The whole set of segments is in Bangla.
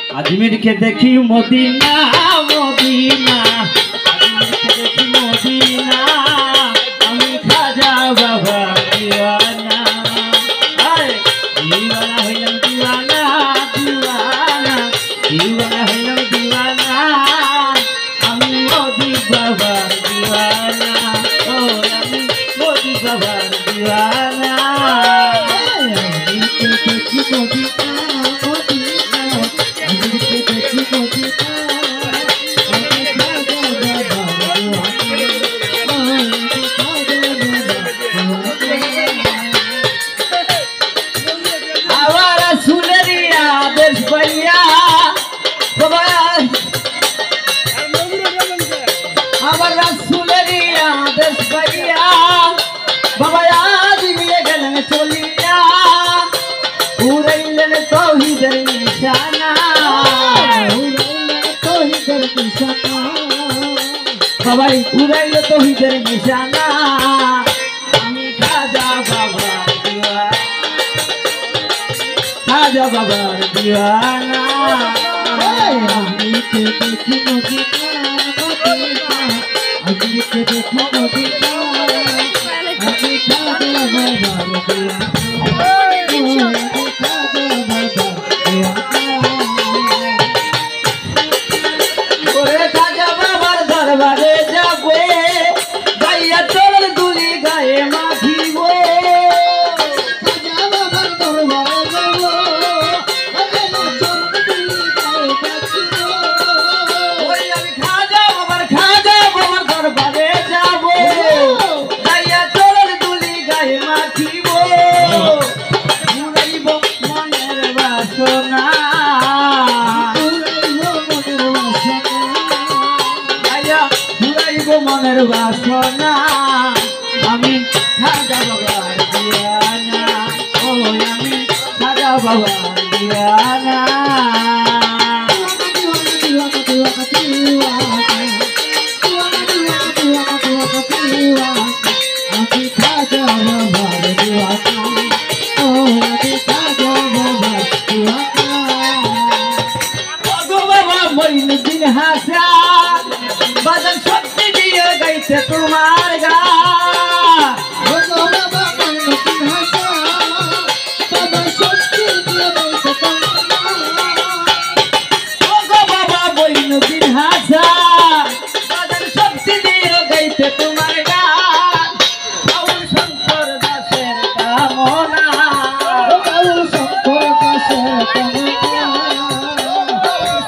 আজমির কে দেখি মদিনা মদিনা আজমির কে দেখি মদিনা আমি খাজা বাবা দিওয়ানা আয় দিওয়ানা হইলাম দিওয়ানা দিওয়ানা দিওয়ানা হইলাম দিওয়ানা আমি মোদি বাবা দিওয়ানা ও আমি মোদি বাবা দিওয়ানা আমার রাসূলেরই আদেশ পাইয়া বাবা আজ নিয়ে গেলেন চলিয়া উড়াইলেন তৌহিদের নিশানা তৌহিদের নিশানা সবাই উড়াইল তৌহিদের নিশানা আমি খাজা বাবার দিওয়ানা খাজা বাবার দিওয়ানা আমি কে দেখি আজকে দেখো মদিনা আমি খাজা বাবার দিওয়ানা ওরে খাজা বাবার দরবারে যাবো গাইয়া চল দুলি গায়ে মাখিব খাজা বাবার দরবারে যাবো ওই আমি খাজা বাবার দরবারে যাবো গাইয়া চল দুলি গায়ে মাখিব উড়াইব মনের বাসনা মনের বাসনা আমি খাজা বাবার দিওয়ানা ও আমি খাজা বাবার দিওয়ানা আমি খাজা বাবার দিওয়ানা ও আমি খাজা বাবার দিওয়ানা ও বাবা মঈনুদ্দিন হাসান বাজান শক্তি দিয়ে গাইছে তোমার গান ও বাবা মঈনুদ্দিন হাসান বাবা শক্তি দিয়ে গাইছে তোমার গান ও বাবা মঈনুদ্দিন হাসান বাজান শক্তি দিয়ে গাইছে তোমার গান বাউল শঙ্কর দাসের কামনা বাউল শঙ্কর দাসের কামনা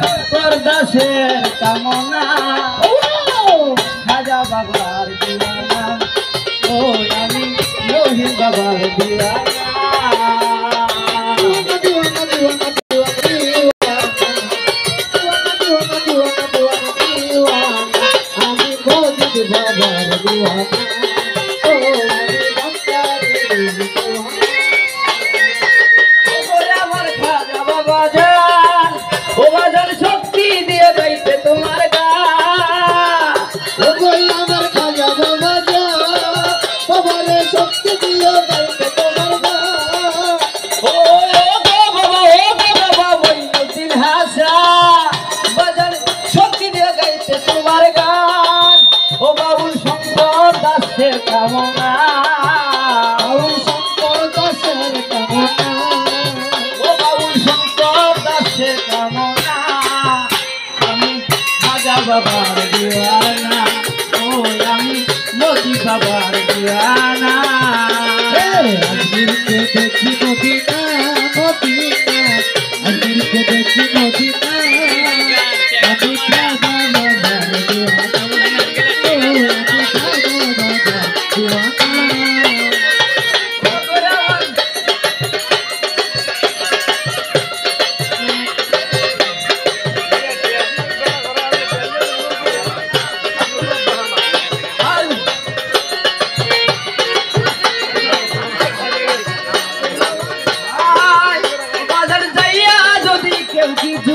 শঙ্কর দাসের কামনা খাজা বাবার দিওয়ানা ও আমি মহিন বাবার দিওয়ানা আমি মজিদ বাবার দিওয়ানা ও আমার খাজা বাবা জান ও বাজান শক্তি দিয়ে গাইতে তোমার গান আমার খাজা বাবা বাবারে শক্তি দিয়ে গাইতে তোমার গান ও বাবা মঈনুদ্দিন হাসান বাজার শক্তি দিয়ে গাইতে তোমার গান ও বাউল শঙ্কর দাসের কামনা বাউল শঙ্কর দাসের কামনা ও বাউল শঙ্কর দাসের কামনা আমি খাজা বাবার দিওয়ানা ও আমি মোদি বাবার দিওয়ানা আজমির কে দেখি মদিনা মদিনা আজমির কে দেখি মদিনা আমি খাজা বাবার দিওয়ানা ও আমি খাজা বাবার দিওয়ানা কেউ কিছু